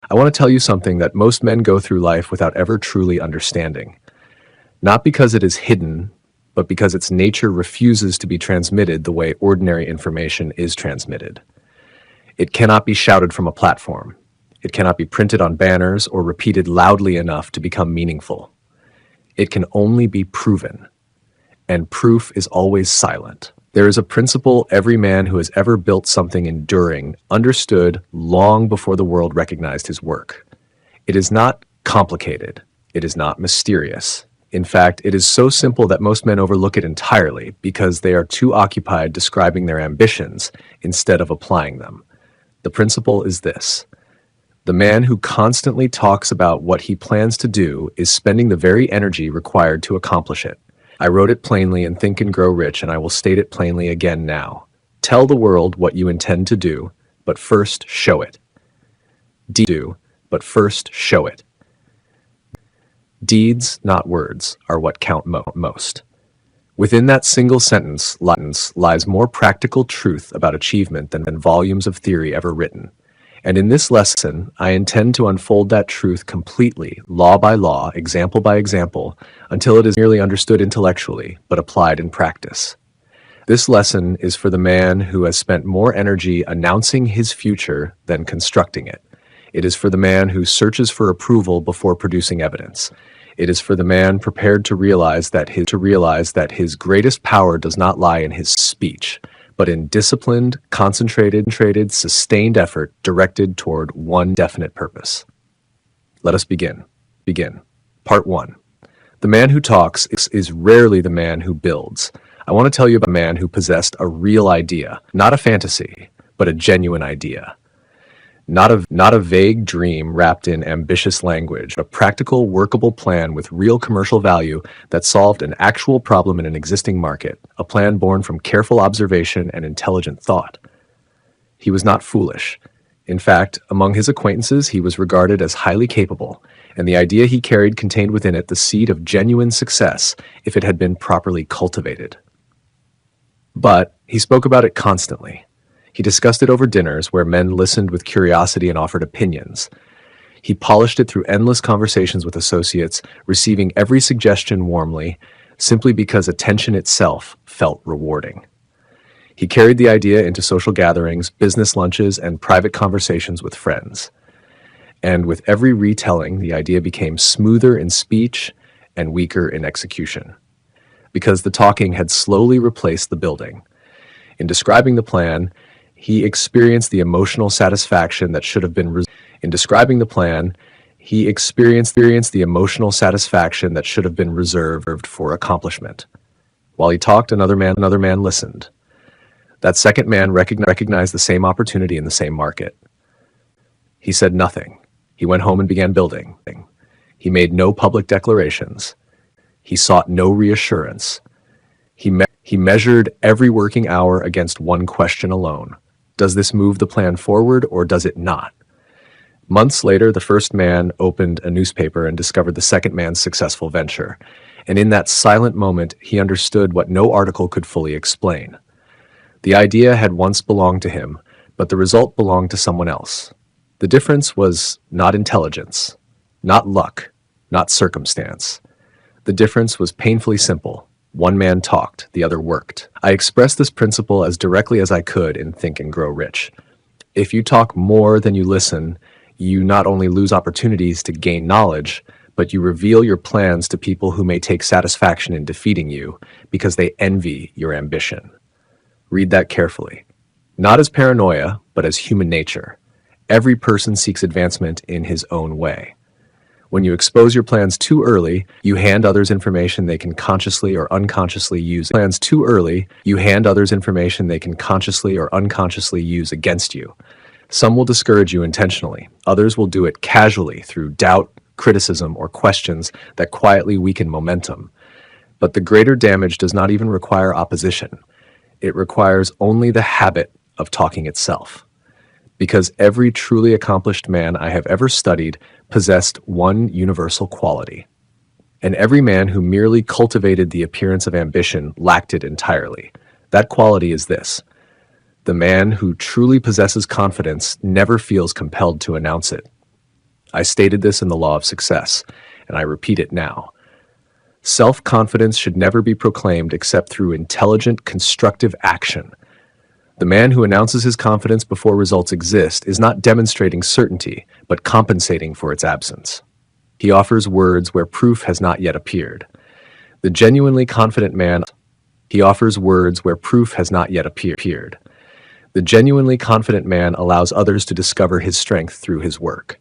I want to tell you something that most men go through life without ever truly understanding. Not because it is hidden, but because its nature refuses to be transmitted the way ordinary information is transmitted. It cannot be shouted from a platform. It cannot be printed on banners or repeated loudly enough to become meaningful. It can only be proven, and proof is always silent. There is a principle every man who has ever built something enduring understood long before the world recognized his work. It is not complicated. It is not mysterious. In fact, it is so simple that most men overlook it entirely because they are too occupied describing their ambitions instead of applying them. The principle is this: the man who constantly talks about what he plans to do is spending the very energy required to accomplish it. I wrote it plainly in Think and Grow Rich, and I will state it plainly again now. Tell the world what you intend to do, but first show it. But first show it. Deeds, not words, are what count most. Within that single sentence lies more practical truth about achievement than volumes of theory ever written. And in this lesson, I intend to unfold that truth completely, law by law, example by example, until it is merely understood intellectually, but applied in practice. This lesson is for the man who has spent more energy announcing his future than constructing it. It is for the man who searches for approval before producing evidence. It is for the man prepared to realize that his greatest power does not lie in his speech, but in disciplined, concentrated, sustained effort directed toward one definite purpose. Let us begin. Part 1. The man who talks is rarely the man who builds. I want to tell you about a man who possessed a real idea, not a fantasy, but a genuine idea. Not a vague dream wrapped in ambitious language, a practical, workable plan with real commercial value that solved an actual problem in an existing market, a plan born from careful observation and intelligent thought. He was not foolish. In fact, among his acquaintances, he was regarded as highly capable, and the idea he carried contained within it the seed of genuine success if it had been properly cultivated. But he spoke about it constantly. He discussed it over dinners where men listened with curiosity and offered opinions. He polished it through endless conversations with associates, receiving every suggestion warmly, simply because attention itself felt rewarding. He carried the idea into social gatherings, business lunches, and private conversations with friends. And with every retelling, the idea became smoother in speech and weaker in execution, because the talking had slowly replaced the building. In describing the plan, he experienced the emotional satisfaction that should have been reserved for accomplishment. While he talked, another man listened. That second man recognized the same opportunity in the same market. He said nothing. He went home and began building. He made no public declarations. He sought no reassurance. He measured every working hour against one question alone. Does this move the plan forward, or does it not? Months later, the first man opened a newspaper and discovered the second man's successful venture. And in that silent moment, he understood what no article could fully explain. The idea had once belonged to him, but the result belonged to someone else. The difference was not intelligence, not luck, not circumstance. The difference was painfully simple. One man talked, the other worked. I expressed this principle as directly as I could in Think and Grow Rich. If you talk more than you listen, you not only lose opportunities to gain knowledge, but you reveal your plans to people who may take satisfaction in defeating you because they envy your ambition. Read that carefully. Not as paranoia, but as human nature. Every person seeks advancement in his own way. When you expose your plans too early, you hand others information they can consciously or unconsciously use. Against you. Some will discourage you intentionally. Others will do it casually through doubt, criticism, or questions that quietly weaken momentum. But the greater damage does not even require opposition. It requires only the habit of talking itself. Because every truly accomplished man I have ever studied possessed one universal quality. And every man who merely cultivated the appearance of ambition lacked it entirely. That quality is this: the man who truly possesses confidence never feels compelled to announce it. I stated this in the Law of Success, and I repeat it now. Self-confidence should never be proclaimed except through intelligent, constructive action. The man who announces his confidence before results exist is not demonstrating certainty, but compensating for its absence. He offers words where proof has not yet appeared. The genuinely confident man offers words where proof has not yet appeared. The genuinely confident man allows others to discover his strength through his work.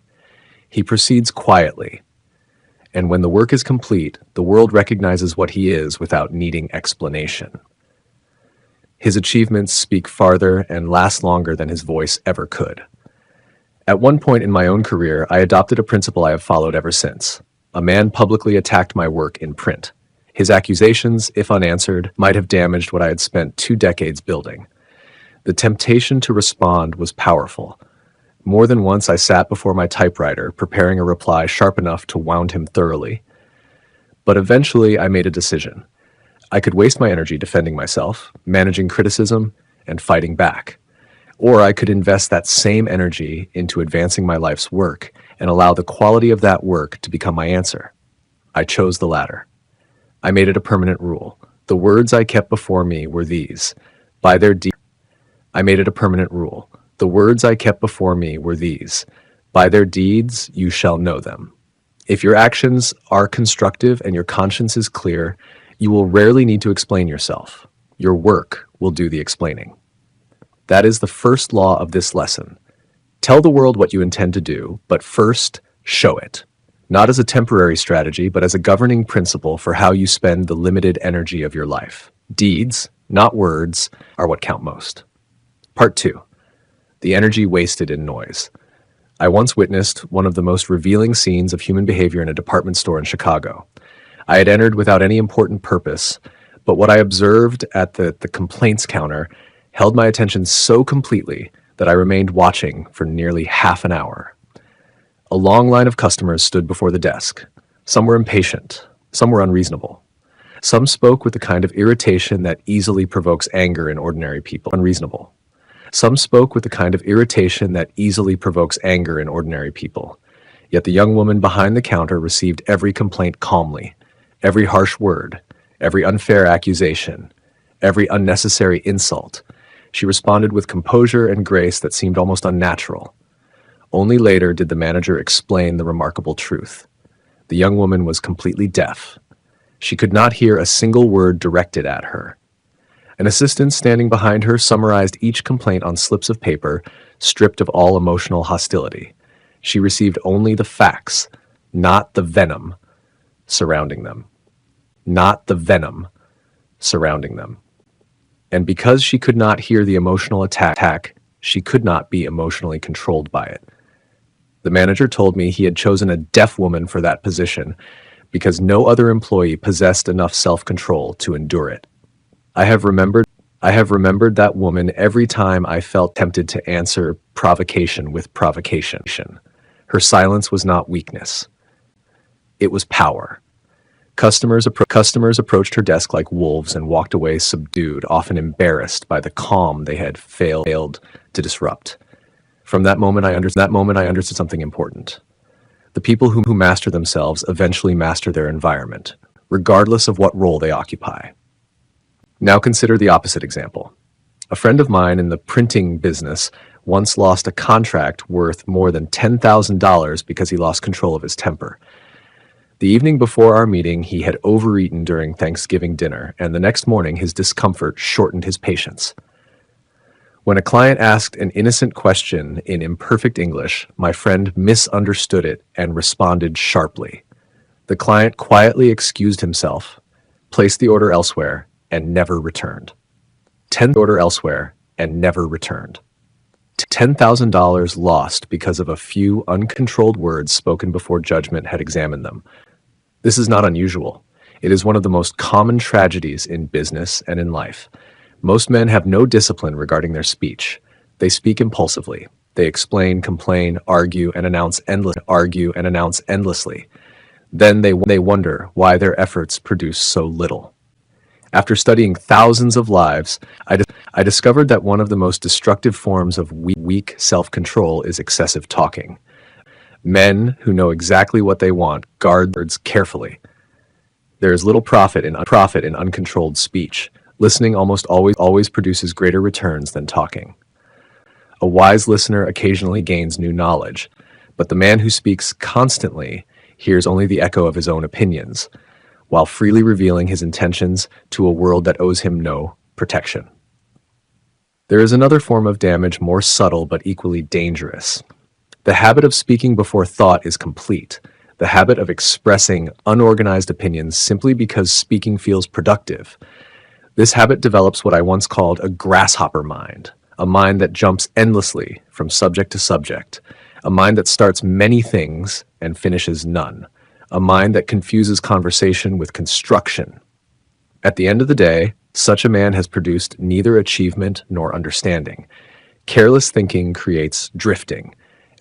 He proceeds quietly, and when the work is complete, the world recognizes what he is without needing explanation. His achievements speak farther and last longer than his voice ever could. At one point in my own career, I adopted a principle I have followed ever since. A man publicly attacked my work in print. His accusations, if unanswered, might have damaged what I had spent 2 decades building. The temptation to respond was powerful. More than once I sat before my typewriter, preparing a reply sharp enough to wound him thoroughly. But eventually I made a decision. I could waste my energy defending myself, managing criticism, and fighting back. Or I could invest that same energy into advancing my life's work and allow the quality of that work to become my answer. I chose the latter. I made it a permanent rule. The words I kept before me were these. By their deeds, I made it a permanent rule. The words I kept before me were these. By their deeds, you shall know them. If your actions are constructive and your conscience is clear, you will rarely need to explain yourself. Your work will do the explaining. That is the first law of this lesson. Tell the world what you intend to do, but first, show it. Not as a temporary strategy, but as a governing principle for how you spend the limited energy of your life. Deeds, not words, are what count most. Part 2. The energy wasted in noise. I once witnessed one of the most revealing scenes of human behavior in a department store in Chicago. I had entered without any important purpose, but what I observed at the complaints counter held my attention so completely that I remained watching for nearly half an hour. A long line of customers stood before the desk. Some were impatient, some were unreasonable. Some spoke with the kind of irritation that easily provokes anger in ordinary people. Unreasonable. Some spoke with the kind of irritation that easily provokes anger in ordinary people. Yet the young woman behind the counter received every complaint calmly. Every harsh word, every unfair accusation, every unnecessary insult. She responded with composure and grace that seemed almost unnatural. Only later did the manager explain the remarkable truth. The young woman was completely deaf. She could not hear a single word directed at her. An assistant standing behind her summarized each complaint on slips of paper, stripped of all emotional hostility. She received only the facts, not the venom surrounding them. Not the venom surrounding them. And because she could not hear the emotional attack, she could not be emotionally controlled by it. The manager told me he had chosen a deaf woman for that position because no other employee possessed enough self-control to endure it. I have remembered that woman every time I felt tempted to answer provocation with provocation. Her silence was not weakness. It was power. Customers approached her desk like wolves and walked away subdued, often embarrassed by the calm they had failed to disrupt. From that moment, I understood something important. The people who master themselves eventually master their environment, regardless of what role they occupy. Now consider the opposite example. A friend of mine in the printing business once lost a contract worth more than $10,000 because he lost control of his temper. The evening before our meeting, he had overeaten during Thanksgiving dinner, and the next morning his discomfort shortened his patience. When a client asked an innocent question in imperfect English, my friend misunderstood it and responded sharply. The client quietly excused himself, placed the order elsewhere, and never returned. $10,000 lost because of a few uncontrolled words spoken before judgment had examined them. This is not unusual. It is one of the most common tragedies in business and in life. Most men have no discipline regarding their speech. They speak impulsively. They explain, complain, argue, and announce endlessly. Then they wonder why their efforts produce so little. After studying thousands of lives, I discovered that one of the most destructive forms of weak self-control is excessive talking. Men who know exactly what they want guard words carefully. There is little profit in uncontrolled speech. Listening always produces greater returns than talking. A wise listener occasionally gains new knowledge, but the man who speaks constantly hears only the echo of his own opinions, while freely revealing his intentions to a world that owes him no protection. There is another form of damage more subtle but equally dangerous. The habit of speaking before thought is complete. The habit of expressing unorganized opinions simply because speaking feels productive. This habit develops what I once called a grasshopper mind, a mind that jumps endlessly from subject to subject, a mind that starts many things and finishes none, a mind that confuses conversation with construction. At the end of the day, such a man has produced neither achievement nor understanding. Careless thinking creates drifting,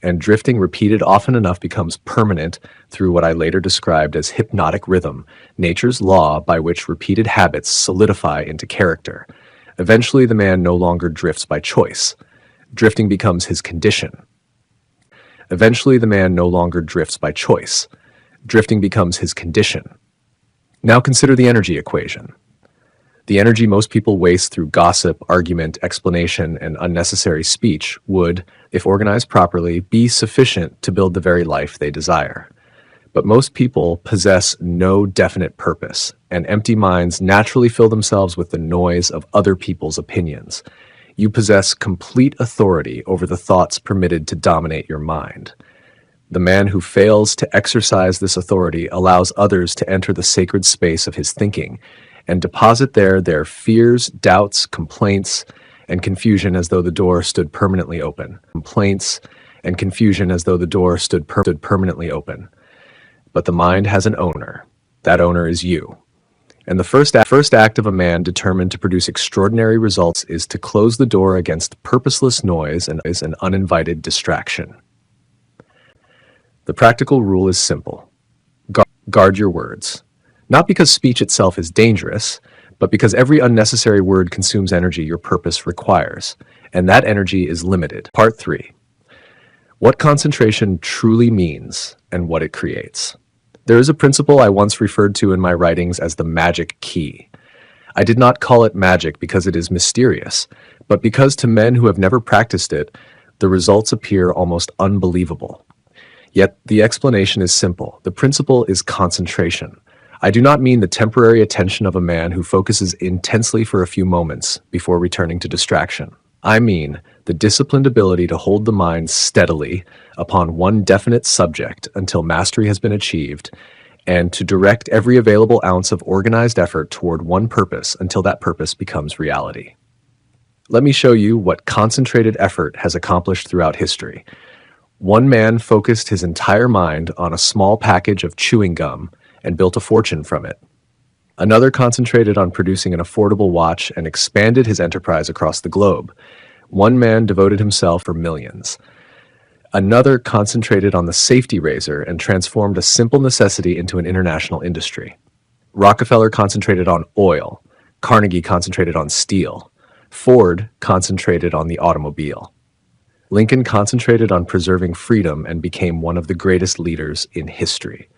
and drifting repeated often enough becomes permanent through what I later described as hypnotic rhythm, nature's law by which repeated habits solidify into character. Eventually, the man no longer drifts by choice. Drifting becomes his condition. Eventually, the man no longer drifts by choice. Drifting becomes his condition. Now consider the energy equation. The energy most people waste through gossip, argument, explanation, and unnecessary speech would, if organized properly, be sufficient to build the very life they desire. But most people possess no definite purpose, and empty minds naturally fill themselves with the noise of other people's opinions. You possess complete authority over the thoughts permitted to dominate your mind. The man who fails to exercise this authority allows others to enter the sacred space of his thinking and deposit there their fears, doubts, complaints, and confusion as though the door stood permanently open. Complaints and confusion as though the door stood permanently open. But the mind has an owner. That owner is you. And the first act of a man determined to produce extraordinary results is to close the door against purposeless noise and an uninvited distraction. The practical rule is simple. Guard your words. Not because speech itself is dangerous, but because every unnecessary word consumes energy your purpose requires, and that energy is limited. Part 3. What concentration truly means and what it creates. There is a principle I once referred to in my writings as the magic key. I did not call it magic because it is mysterious, but because to men who have never practiced it, the results appear almost unbelievable. Yet the explanation is simple. The principle is concentration. I do not mean the temporary attention of a man who focuses intensely for a few moments before returning to distraction. I mean the disciplined ability to hold the mind steadily upon one definite subject until mastery has been achieved, and to direct every available ounce of organized effort toward one purpose until that purpose becomes reality. Let me show you what concentrated effort has accomplished throughout history. One man focused his entire mind on a small package of chewing gum and built a fortune from it. Another concentrated on producing an affordable watch and expanded his enterprise across the globe. One man devoted himself for millions. Another concentrated on the safety razor and transformed a simple necessity into an international industry. Rockefeller concentrated on oil. Carnegie concentrated on steel. Ford concentrated on the automobile. Lincoln concentrated on preserving freedom and became one of the greatest leaders in history.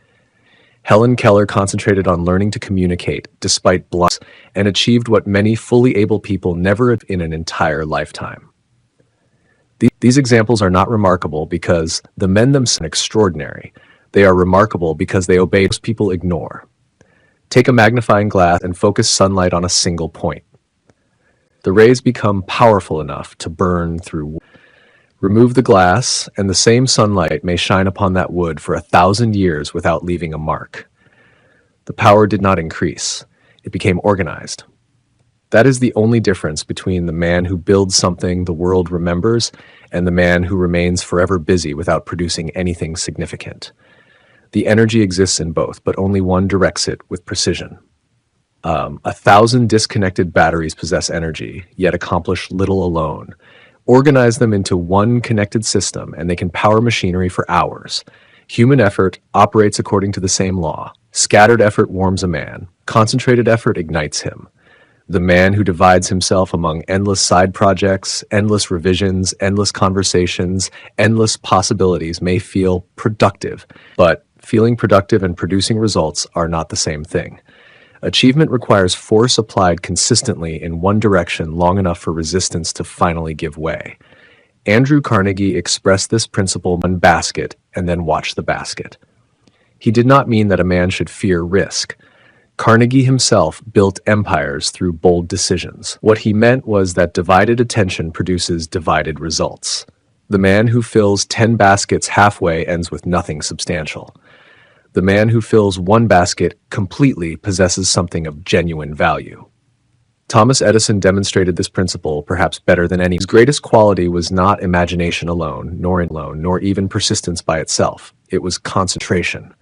Helen Keller concentrated on learning to communicate despite blocks and achieved what many fully able people never have in an entire lifetime. These examples are not remarkable because the men themselves are extraordinary. They are remarkable because they obey what people ignore. Take a magnifying glass and focus sunlight on a single point. The rays become powerful enough to burn through wood. Remove the glass, and the same sunlight may shine upon that wood for 1,000 years without leaving a mark. The power did not increase. It became organized. That is the only difference between the man who builds something the world remembers and the man who remains forever busy without producing anything significant. The energy exists in both, but only one directs it with precision. 1,000 disconnected batteries possess energy, yet accomplish little alone. Organize them into one connected system, and they can power machinery for hours. Human effort operates according to the same law. Scattered effort warms a man. Concentrated effort ignites him. The man who divides himself among endless side projects, endless revisions, endless conversations, endless possibilities may feel productive, but feeling productive and producing results are not the same thing. Achievement requires force applied consistently in one direction long enough for resistance to finally give way. Andrew Carnegie expressed this principle in one basket and then watch the basket. He did not mean that a man should fear risk. Carnegie himself built empires through bold decisions. What he meant was that divided attention produces divided results. The man who fills 10 baskets halfway ends with nothing substantial. The man who fills one basket completely possesses something of genuine value. Thomas Edison demonstrated this principle perhaps better than any. His greatest quality was not imagination alone, nor even persistence by itself. It was concentration.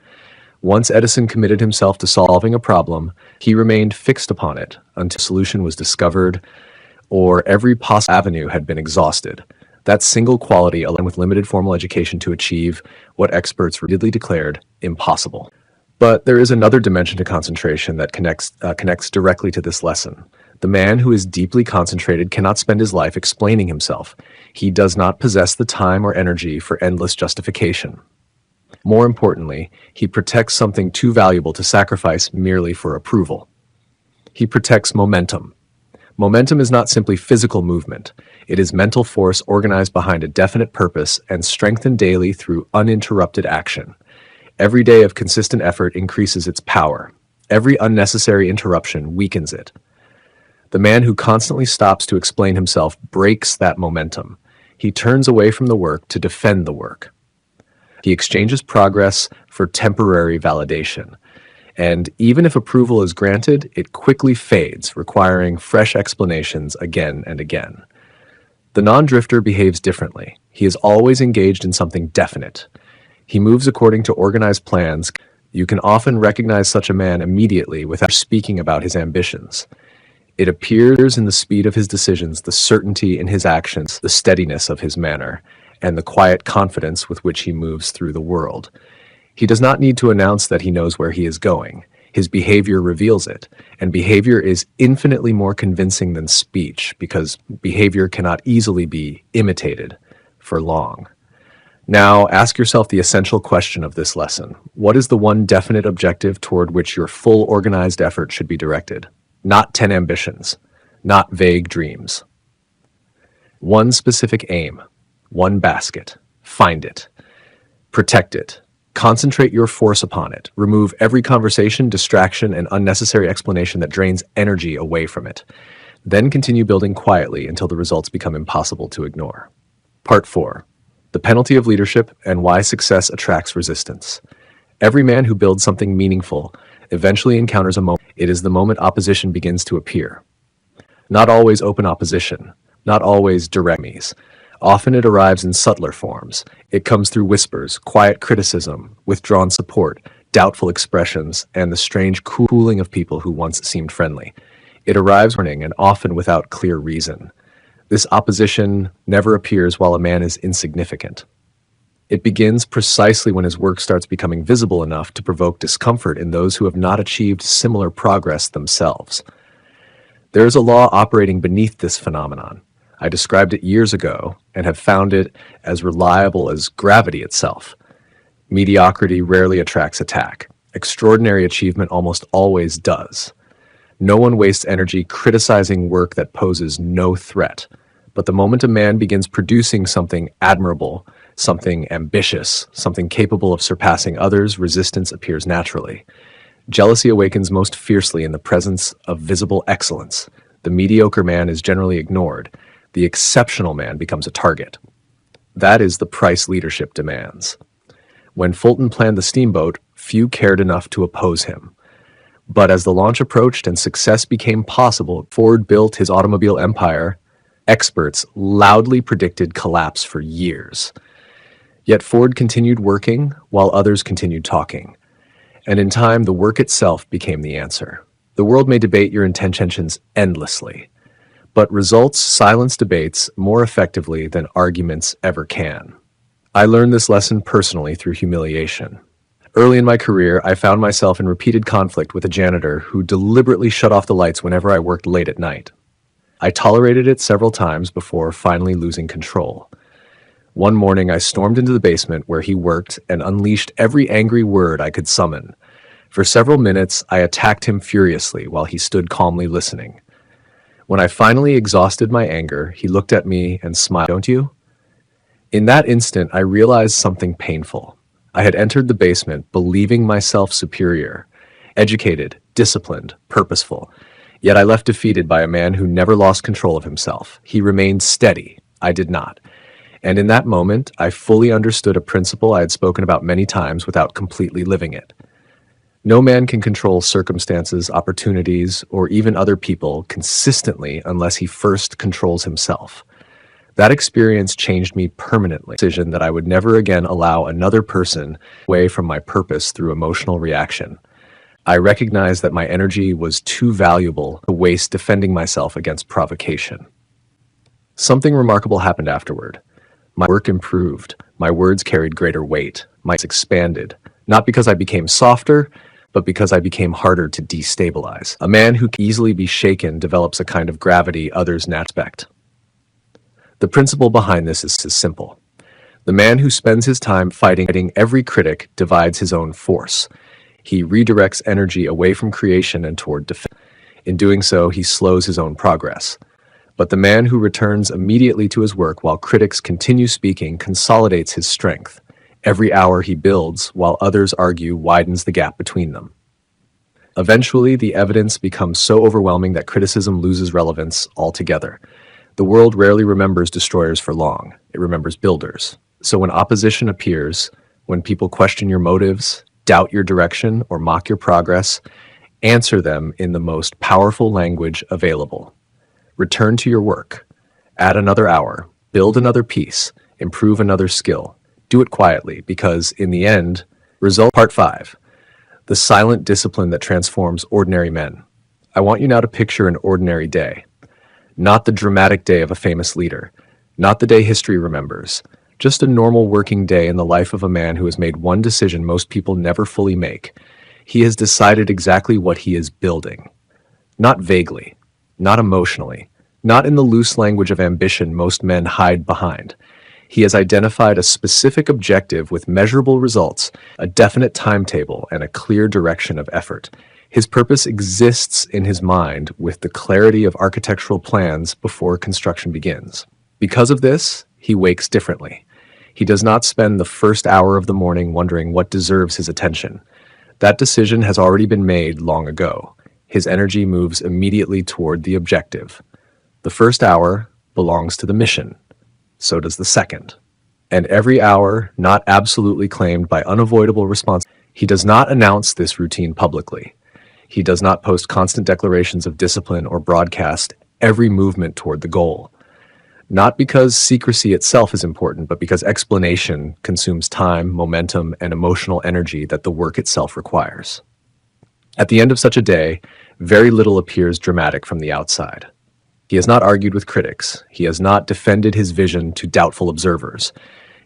Once Edison committed himself to solving a problem, he remained fixed upon it until a solution was discovered or every possible avenue had been exhausted. That single quality allowed with limited formal education to achieve what experts repeatedly declared impossible. But there is another dimension to concentration that connects directly to this lesson. The man who is deeply concentrated cannot spend his life explaining himself. He does not possess the time or energy for endless justification. More importantly, he protects something too valuable to sacrifice merely for approval. He protects momentum. Momentum is not simply physical movement. It is mental force organized behind a definite purpose and strengthened daily through uninterrupted action. Every day of consistent effort increases its power. Every unnecessary interruption weakens it. The man who constantly stops to explain himself breaks that momentum. He turns away from the work to defend the work. He exchanges progress for temporary validation. And even if approval is granted, it quickly fades, requiring fresh explanations again and again. The non-drifter behaves differently. He is always engaged in something definite. He moves according to organized plans. You can often recognize such a man immediately without speaking about his ambitions. It appears in the speed of his decisions, the certainty in his actions, the steadiness of his manner, and the quiet confidence with which he moves through the world. He does not need to announce that he knows where he is going. His behavior reveals it, and behavior is infinitely more convincing than speech because behavior cannot easily be imitated for long. Now, ask yourself the essential question of this lesson. What is the one definite objective toward which your full organized effort should be directed? Not 10 ambitions, not vague dreams. One specific aim, one basket. Find it. Protect it. Concentrate your force upon it. Remove every conversation, distraction, and unnecessary explanation that drains energy away from it. Then continue building quietly until the results become impossible to ignore. Part 4. The penalty of leadership and why success attracts resistance. Every man who builds something meaningful eventually encounters a moment. It is the moment opposition begins to appear. Not always open opposition, not always direct enemies. Often it arrives in subtler forms. It comes through whispers, quiet criticism, withdrawn support, doubtful expressions, and the strange cooling of people who once seemed friendly. It arrives warning and often without clear reason. This opposition never appears while a man is insignificant. It begins precisely when his work starts becoming visible enough to provoke discomfort in those who have not achieved similar progress themselves. There is a law operating beneath this phenomenon. I described it years ago and have found it as reliable as gravity itself. Mediocrity rarely attracts attack. Extraordinary achievement almost always does. No one wastes energy criticizing work that poses no threat. But the moment a man begins producing something admirable, something ambitious, something capable of surpassing others, resistance appears naturally. Jealousy awakens most fiercely in the presence of visible excellence. The mediocre man is generally ignored. The exceptional man becomes a target. That is the price leadership demands. When Fulton planned the steamboat, few cared enough to oppose him. But as the launch approached and success became possible, Ford built his automobile empire. Experts loudly predicted collapse for years. Yet Ford continued working while others continued talking. And in time, the work itself became the answer. The world may debate your intentions endlessly, but results silence debates more effectively than arguments ever can. I learned this lesson personally through humiliation. Early in my career, I found myself in repeated conflict with a janitor who deliberately shut off the lights whenever I worked late at night. I tolerated it several times before finally losing control. One morning, I stormed into the basement where he worked and unleashed every angry word I could summon. For several minutes, I attacked him furiously while he stood calmly listening. When I finally exhausted my anger, he looked at me and smiled. "Don't you?" In that instant, I realized something painful. I had entered the basement believing myself superior, educated, disciplined, purposeful. Yet I left defeated by a man who never lost control of himself. He remained steady. I did not. And in that moment, I fully understood a principle I had spoken about many times without completely living it. No man can control circumstances, opportunities, or even other people consistently unless he first controls himself. That experience changed me permanently. Decision that I would never again allow another person away from my purpose through emotional reaction. I recognized that my energy was too valuable to waste defending myself against provocation. Something remarkable happened afterward. My work improved. My words carried greater weight. My voice expanded, not because I became softer, but because I became harder to destabilize. A man who can easily be shaken develops a kind of gravity others not expect. The principle behind this is simple. The man who spends his time fighting every critic divides his own force. He redirects energy away from creation and toward defense. In doing so, he slows his own progress. But the man who returns immediately to his work while critics continue speaking consolidates his strength. Every hour he builds while others argue widens the gap between them. Eventually, the evidence becomes so overwhelming that criticism loses relevance altogether. The world rarely remembers destroyers for long. It remembers builders. So when opposition appears, when people question your motives, doubt your direction, or mock your progress, answer them in the most powerful language available. Return to your work. Add another hour. Build another piece. Improve another skill. Do it quietly, because in the end, Part 5. The silent discipline that transforms ordinary men. I want you now to picture an ordinary day. Not the dramatic day of a famous leader. Not the day history remembers. Just a normal working day in the life of a man who has made one decision most people never fully make. He has decided exactly what he is building. Not vaguely. Not emotionally. Not in the loose language of ambition most men hide behind. He has identified a specific objective with measurable results, a definite timetable, and a clear direction of effort. His purpose exists in his mind with the clarity of architectural plans before construction begins. Because of this, he wakes differently. He does not spend the first hour of the morning wondering what deserves his attention. That decision has already been made long ago. His energy moves immediately toward the objective. The first hour belongs to the mission. So does the second. And every hour not absolutely claimed by unavoidable response. He does not announce this routine publicly. He does not post constant declarations of discipline or broadcast every movement toward the goal. Not because secrecy itself is important, but because explanation consumes time, momentum, and emotional energy that the work itself requires. At the end of such a day, very little appears dramatic from the outside. He has not argued with critics. He has not defended his vision to doubtful observers.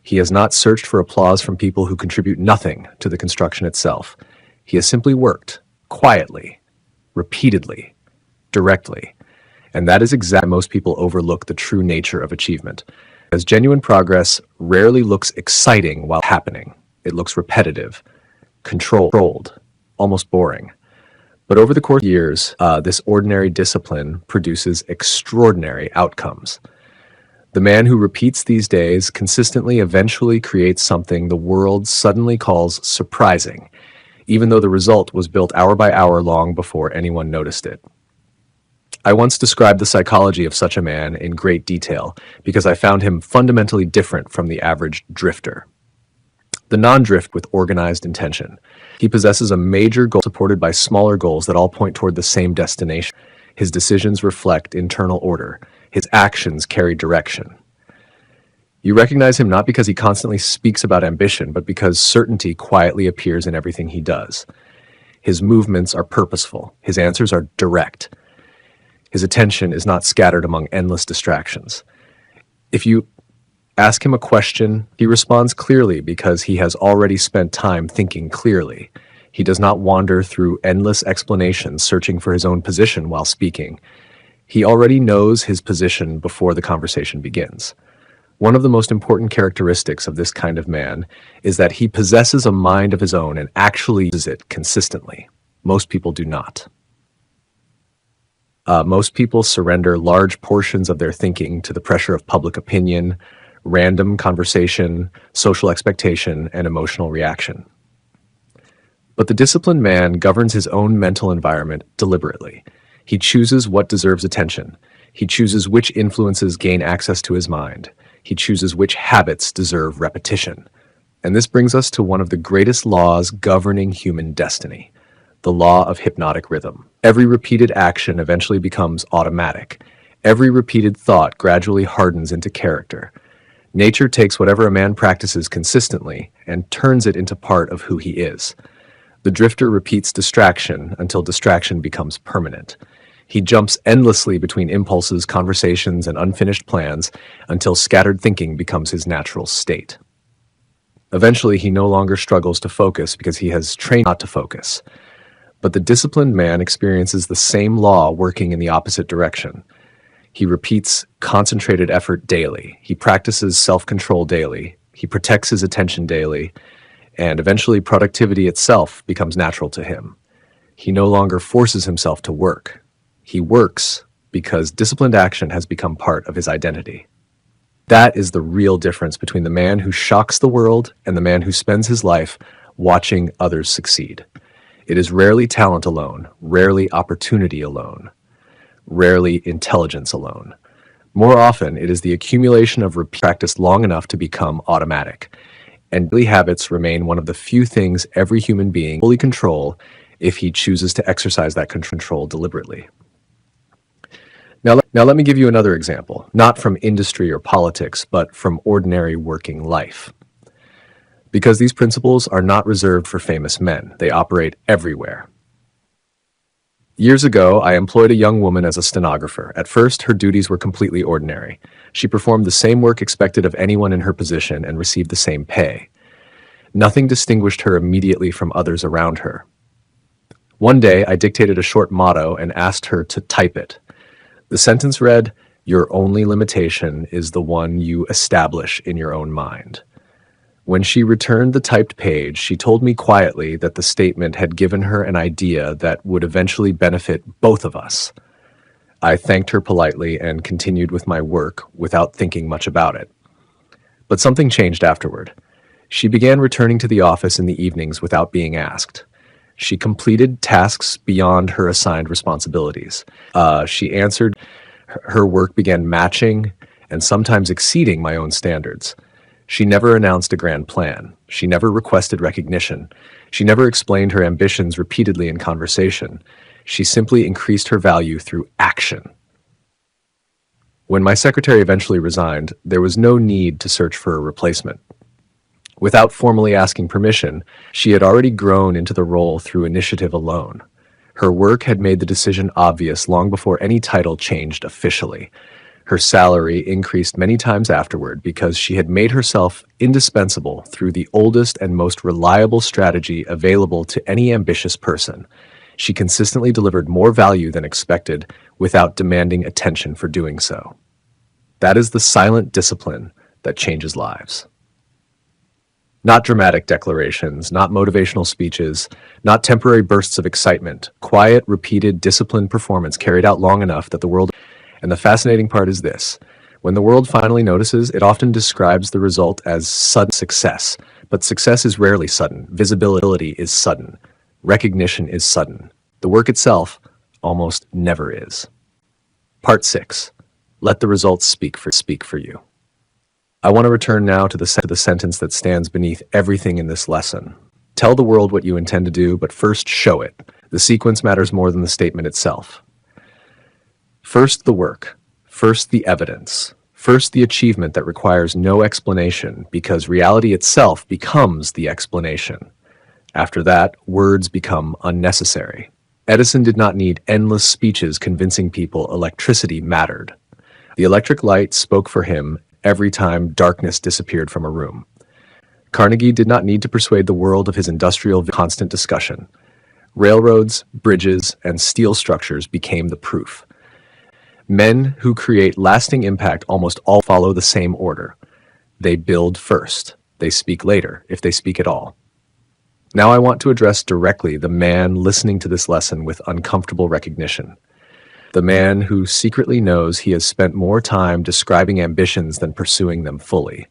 He has not searched for applause from people who contribute nothing to the construction itself. He has simply worked, quietly, repeatedly, directly. And that is exactly why most people overlook the true nature of achievement. As genuine progress rarely looks exciting while happening. It looks repetitive, controlled, almost boring. But over the course of years, this ordinary discipline produces extraordinary outcomes. The man who repeats these days consistently eventually creates something the world suddenly calls surprising, even though the result was built hour by hour long before anyone noticed it. I once described the psychology of such a man in great detail because I found him fundamentally different from the average drifter. The non-drift with organized intention. He possesses a major goal supported by smaller goals that all point toward the same destination. His decisions reflect internal order. His actions carry direction. You recognize him not because he constantly speaks about ambition, but because certainty quietly appears in everything he does. His movements are purposeful. His answers are direct. His attention is not scattered among endless distractions. If you Ask him a question. He responds clearly because he has already spent time thinking clearly. He does not wander through endless explanations searching for his own position while speaking. He already knows his position before the conversation begins. One of the most important characteristics of this kind of man is that he possesses a mind of his own and actually uses it consistently. Most people do not. Most people surrender large portions of their thinking to the pressure of public opinion, random conversation, social expectation, and emotional reaction. But the disciplined man governs his own mental environment deliberately. He chooses what deserves attention. He chooses which influences gain access to his mind. He chooses which habits deserve repetition. And this brings us to one of the greatest laws governing human destiny, the law of hypnotic rhythm. Every repeated action eventually becomes automatic. Every repeated thought gradually hardens into character. Nature takes whatever a man practices consistently and turns it into part of who he is. The drifter repeats distraction until distraction becomes permanent. He jumps endlessly between impulses, conversations, and unfinished plans until scattered thinking becomes his natural state. Eventually, he no longer struggles to focus because he has trained not to focus. But the disciplined man experiences the same law working in the opposite direction. He repeats concentrated effort daily. He practices self-control daily. He protects his attention daily. And eventually, productivity itself becomes natural to him. He no longer forces himself to work. He works because disciplined action has become part of his identity. That is the real difference between the man who shocks the world and the man who spends his life watching others succeed. It is rarely talent alone, rarely opportunity alone, rarely intelligence alone. More often, it is the accumulation of practice long enough to become automatic. And daily habits remain one of the few things every human being fully control if he chooses to exercise that control deliberately. Now let me give you another example, not from industry or politics, but from ordinary working life. Because these principles are not reserved for famous men, they operate everywhere. Years ago, I employed a young woman as a stenographer. At first, her duties were completely ordinary. She performed the same work expected of anyone in her position and received the same pay. Nothing distinguished her immediately from others around her. One day, I dictated a short motto and asked her to type it. The sentence read, "Your only limitation is the one you establish in your own mind." When she returned the typed page, she told me quietly that the statement had given her an idea that would eventually benefit both of us. I thanked her politely and continued with my work without thinking much about it. But something changed afterward. She began returning to the office in the evenings without being asked. She completed tasks beyond her assigned responsibilities. She answered. Her work began matching and sometimes exceeding my own standards. She never announced a grand plan. She never requested recognition. She never explained her ambitions repeatedly in conversation. She simply increased her value through action. When my secretary eventually resigned, there was no need to search for a replacement. Without formally asking permission, she had already grown into the role through initiative alone. Her work had made the decision obvious long before any title changed officially. Her salary increased many times afterward because she had made herself indispensable through the oldest and most reliable strategy available to any ambitious person. She consistently delivered more value than expected without demanding attention for doing so. That is the silent discipline that changes lives. Not dramatic declarations, not motivational speeches, not temporary bursts of excitement, quiet, repeated, disciplined performance carried out long enough that the world. And the fascinating part is this. When the world finally notices, it often describes the result as sudden success. But success is rarely sudden. Visibility is sudden. Recognition is sudden. The work itself almost never is. Part 6. Let the results speak for you. I want to return now to the sentence that stands beneath everything in this lesson. Tell the world what you intend to do, but first show it. The sequence matters more than the statement itself. First the work, first the evidence, first the achievement that requires no explanation because reality itself becomes the explanation. After that, words become unnecessary. Edison did not need endless speeches convincing people electricity mattered. The electric light spoke for him every time darkness disappeared from a room. Carnegie did not need to persuade the world of his industrial constant discussion. Railroads, bridges, and steel structures became the proof. Men who create lasting impact almost all follow the same order. They build first. They speak later, if they speak at all. Now I want to address directly the man listening to this lesson with uncomfortable recognition. The man who secretly knows he has spent more time describing ambitions than pursuing them fully.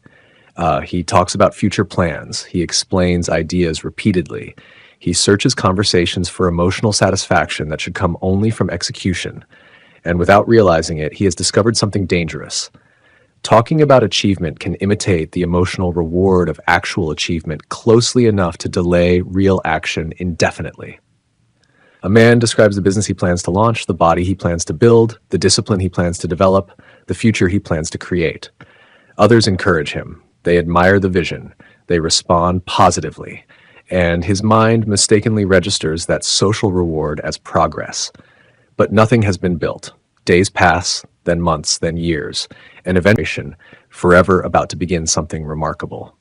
He talks about future plans. He explains ideas repeatedly. He searches conversations for emotional satisfaction that should come only from execution. And without realizing it, he has discovered something dangerous. Talking about achievement can imitate the emotional reward of actual achievement closely enough to delay real action indefinitely. A man describes the business he plans to launch, the body he plans to build, the discipline he plans to develop, the future he plans to create. Others encourage him. They admire the vision. They respond positively. And his mind mistakenly registers that social reward as progress. But nothing has been built. Days pass, then months, then years, and eventually forever about to begin something remarkable.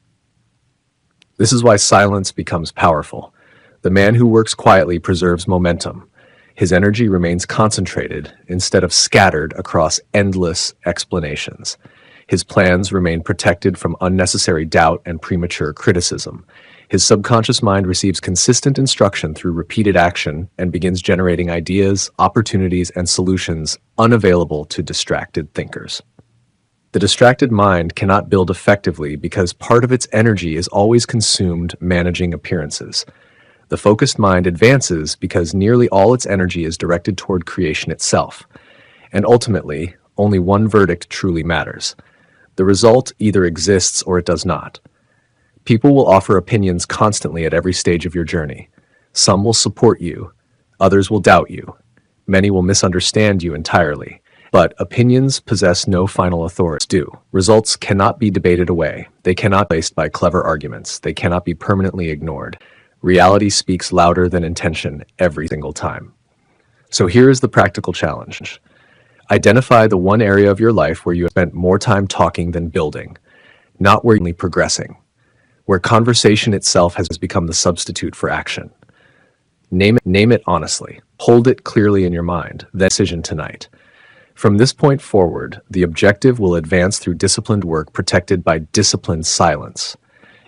This is why silence becomes powerful. The man who works quietly preserves momentum. His energy remains concentrated instead of scattered across endless explanations. His plans remain protected from unnecessary doubt and premature criticism. His subconscious mind receives consistent instruction through repeated action and begins generating ideas, opportunities, and solutions unavailable to distracted thinkers. The distracted mind cannot build effectively because part of its energy is always consumed managing appearances. The focused mind advances because nearly all its energy is directed toward creation itself. And ultimately, only one verdict truly matters. The result either exists or it does not. People will offer opinions constantly at every stage of your journey. Some will support you. Others will doubt you. Many will misunderstand you entirely. But opinions possess no final authority. Results cannot be debated away. They cannot be replaced by clever arguments. They cannot be permanently ignored. Reality speaks louder than intention every single time. So here is the practical challenge. Identify the one area of your life where you have spent more time talking than building, not where you're only progressing, where conversation itself has become the substitute for action. Name it honestly. Hold it clearly in your mind. That decision tonight. From this point forward, the objective will advance through disciplined work protected by disciplined silence.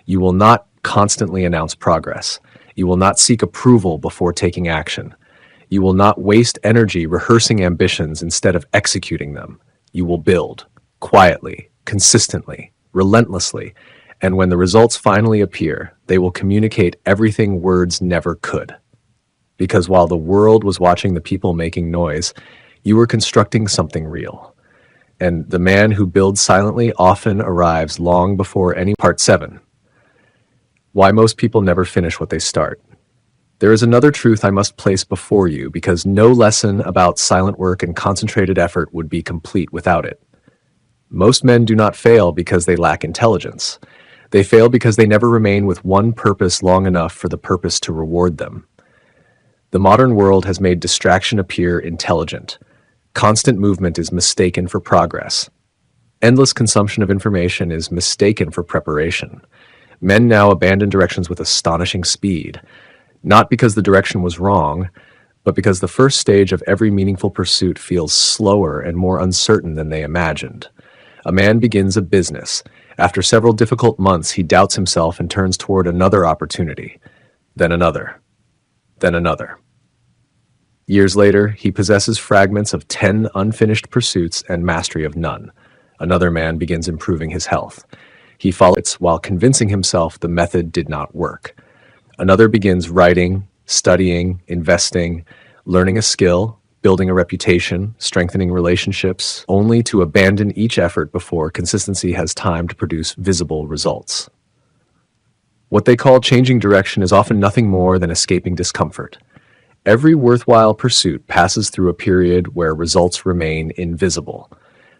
You will not constantly announce progress. You will not seek approval before taking action. You will not waste energy rehearsing ambitions instead of executing them. You will build, quietly, consistently, relentlessly, and when the results finally appear, they will communicate everything words never could. Because while the world was watching the people making noise, you were constructing something real. And the man who builds silently often arrives long before any. Part 7. Why most people never finish what they start. There is another truth I must place before you because no lesson about silent work and concentrated effort would be complete without it. Most men do not fail because they lack intelligence. They fail because they never remain with one purpose long enough for the purpose to reward them. The modern world has made distraction appear intelligent. Constant movement is mistaken for progress. Endless consumption of information is mistaken for preparation. Men now abandon directions with astonishing speed, not because the direction was wrong, but because the first stage of every meaningful pursuit feels slower and more uncertain than they imagined. A man begins a business. After several difficult months, he doubts himself and turns toward another opportunity, then another, then another. Years later, he possesses fragments of 10 unfinished pursuits and mastery of none. Another man begins improving his health. He follows while convincing himself the method did not work. Another begins writing, studying, investing, learning a skill, building a reputation, strengthening relationships, only to abandon each effort before consistency has time to produce visible results. What they call changing direction is often nothing more than escaping discomfort. Every worthwhile pursuit passes through a period where results remain invisible.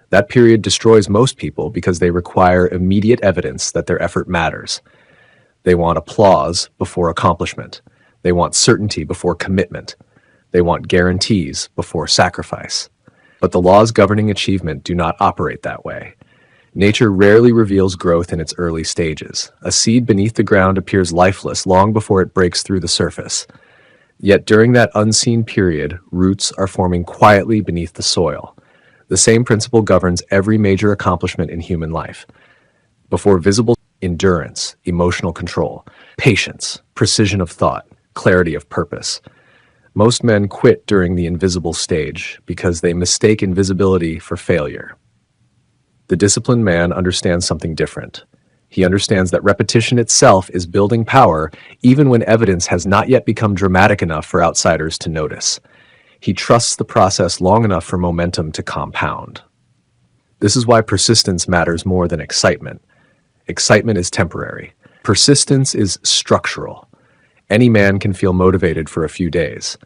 That period destroys most people because they require immediate evidence that their effort matters. They want applause before accomplishment. They want certainty before commitment. They want guarantees before sacrifice. But the laws governing achievement do not operate that way. Nature rarely reveals growth in its early stages. A seed beneath the ground appears lifeless long before it breaks through the surface. Yet during that unseen period, roots are forming quietly beneath the soil. The same principle governs every major accomplishment in human life. Before visible endurance, emotional control, patience, precision of thought, clarity of purpose. Most men quit during the invisible stage because they mistake invisibility for failure. The disciplined man understands something different. He understands that repetition itself is building power even when evidence has not yet become dramatic enough for outsiders to notice. He trusts the process long enough for momentum to compound. This is why persistence matters more than excitement. Excitement is temporary. Persistence is structural. Any man can feel motivated for a few days.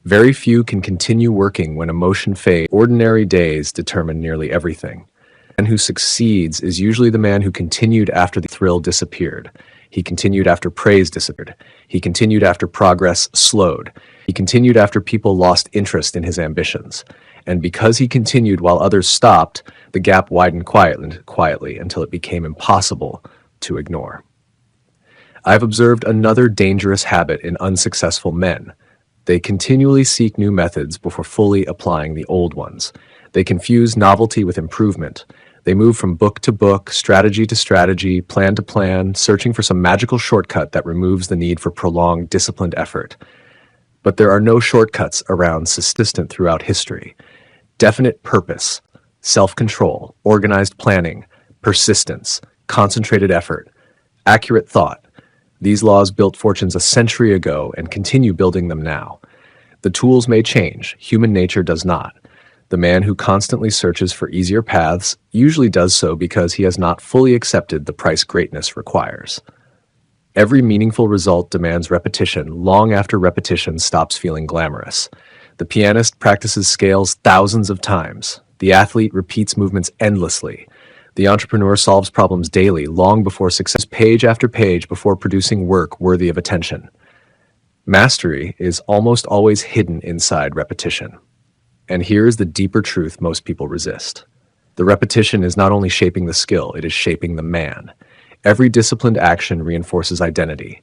Very few can continue working when emotion fades. Ordinary days determine nearly everything. The man who succeeds is usually the man who continued after the thrill disappeared. He continued after praise disappeared. He continued after progress slowed. He continued after people lost interest in his ambitions. And because he continued while others stopped, the gap widened quietly until it became impossible to ignore. I've observed another dangerous habit in unsuccessful men. They continually seek new methods before fully applying the old ones. They confuse novelty with improvement. They move from book to book, strategy to strategy, plan to plan, searching for some magical shortcut that removes the need for prolonged, disciplined effort. But there are no shortcuts around consistent throughout history. Definite purpose, self-control, organized planning, persistence, concentrated effort, accurate thought. These laws built fortunes a century ago and continue building them now. The tools may change, human nature does not. The man who constantly searches for easier paths usually does so because he has not fully accepted the price greatness requires. Every meaningful result demands repetition long after repetition stops feeling glamorous. The pianist practices scales thousands of times. The athlete repeats movements endlessly. The entrepreneur solves problems daily, long before success, page after page before producing work worthy of attention. Mastery is almost always hidden inside repetition. And here is the deeper truth most people resist. The repetition is not only shaping the skill, it is shaping the man. Every disciplined action reinforces identity.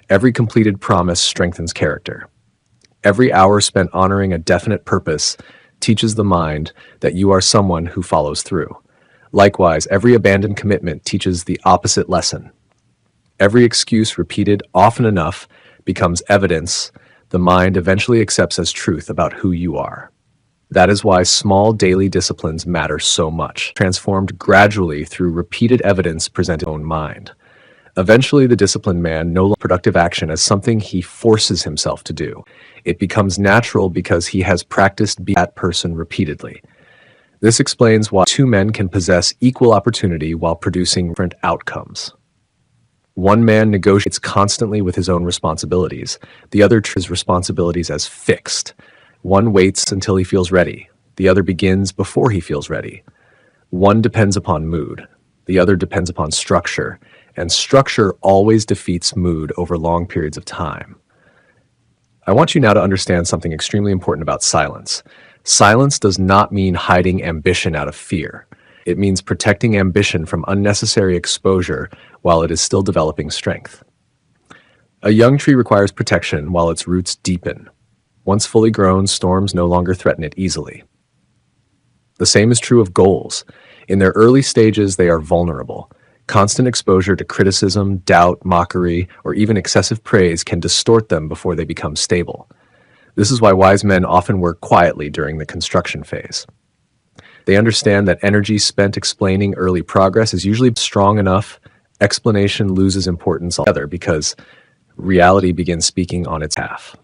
Every completed promise strengthens character. Every hour spent honoring a definite purpose teaches the mind that you are someone who follows through. Likewise, every abandoned commitment teaches the opposite lesson. Every excuse repeated often enough becomes evidence the mind eventually accepts as truth about who you are. That is why small daily disciplines matter so much, transformed gradually through repeated evidence presented in his own mind. Eventually, the disciplined man no longer productive action as something he forces himself to do. It becomes natural because he has practiced being that person repeatedly. This explains why two men can possess equal opportunity while producing different outcomes. One man negotiates constantly with his own responsibilities. The other treats his responsibilities as fixed. One waits until he feels ready. The other begins before he feels ready. One depends upon mood. The other depends upon structure. And structure always defeats mood over long periods of time. I want you now to understand something extremely important about silence. Silence does not mean hiding ambition out of fear. It means protecting ambition from unnecessary exposure while it is still developing strength. A young tree requires protection while its roots deepen. Once fully grown, storms no longer threaten it easily. The same is true of goals. In their early stages, they are vulnerable. Constant exposure to criticism, doubt, mockery, or even excessive praise can distort them before they become stable. This is why wise men often work quietly during the construction phase. They understand that energy spent explaining early progress is usually strong enough. Explanation loses importance altogether because reality begins speaking on its behalf.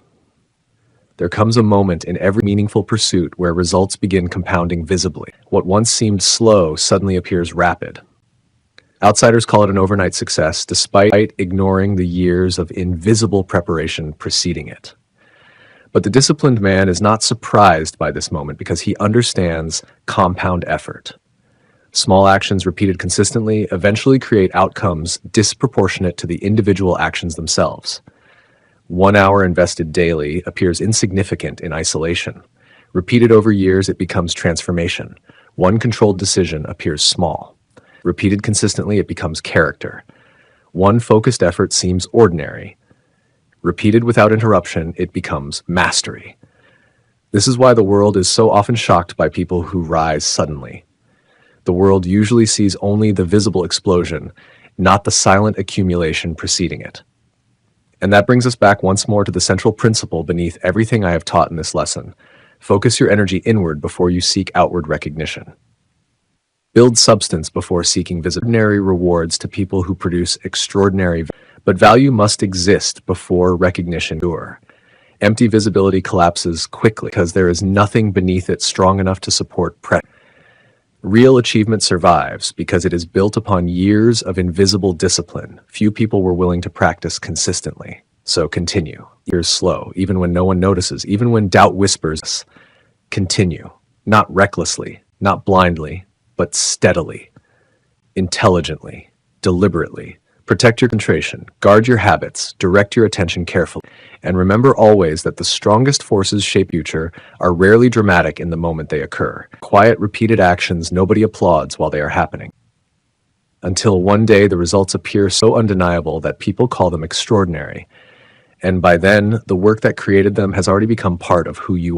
There comes a moment in every meaningful pursuit where results begin compounding visibly. What once seemed slow suddenly appears rapid. Outsiders call it an overnight success, despite ignoring the years of invisible preparation preceding it. But the disciplined man is not surprised by this moment because he understands compound effort. Small actions repeated consistently eventually create outcomes disproportionate to the individual actions themselves. 1 hour invested daily appears insignificant in isolation. Repeated over years, it becomes transformation. One controlled decision appears small. Repeated consistently, it becomes character. One focused effort seems ordinary. Repeated without interruption, it becomes mastery. This is why the world is so often shocked by people who rise suddenly. The world usually sees only the visible explosion, not the silent accumulation preceding it. And that brings us back once more to the central principle beneath everything I have taught in this lesson. Focus your energy inward before you seek outward recognition. Build substance before seeking extraordinary rewards to people who produce extraordinary value. But value must exist before recognition endure. Empty visibility collapses quickly because there is nothing beneath it strong enough to support pressure. Real achievement survives because it is built upon years of invisible discipline few people were willing to practice consistently. So continue. Years slow, even when no one notices, even when doubt whispers. Continue. Not recklessly, not blindly, but steadily, intelligently, deliberately. Protect your concentration, guard your habits, direct your attention carefully, and remember always that the strongest forces shape future are rarely dramatic in the moment they occur. Quiet, repeated actions nobody applauds while they are happening. Until one day the results appear so undeniable that people call them extraordinary, and by then the work that created them has already become part of who you are.